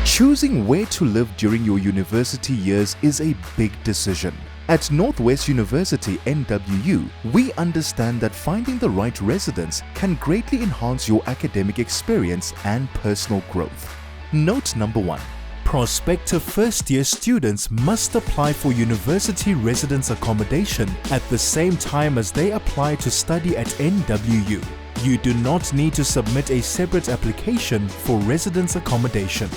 Choosing where to live during your university years is a big decision. At Northwest University NWU, we understand that finding the right residence can greatly enhance your academic experience and personal growth. Note number 1. Prospective first-year students must apply for university residence accommodation at the same time as they apply to study at NWU. You do not need to submit a separate application for residence accommodation.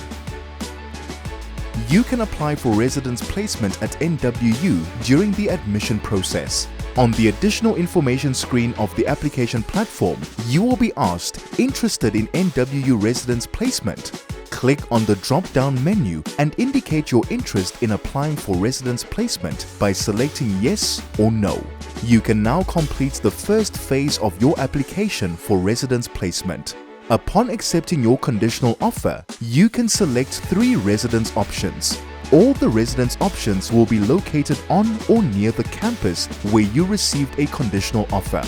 You can apply for residence placement at NWU during the admission process. On the additional information screen of the application platform, you will be asked, "Interested in NWU residence placement?" Click on the drop-down menu and indicate your interest in applying for residence placement by selecting yes or no. You can now complete the first phase of your application for residence placement. Upon accepting your conditional offer, you can select 3 residence options. All the residence options will be located on or near the campus where you received a conditional offer.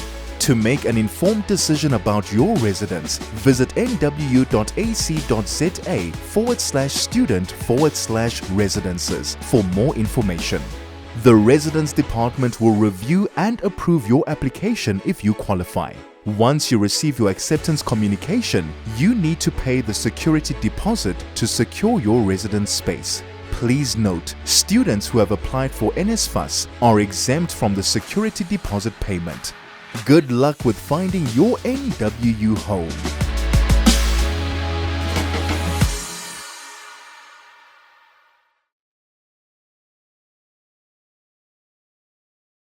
To make an informed decision about your residence, visit nwu.ac.za/student/residences for more information. The Residence Department will review and approve your application if you qualify. Once you receive your acceptance communication, you need to pay the security deposit to secure your residence space. Please note, students who have applied for NSFAS are exempt from the security deposit payment. Good luck with finding your NWU home.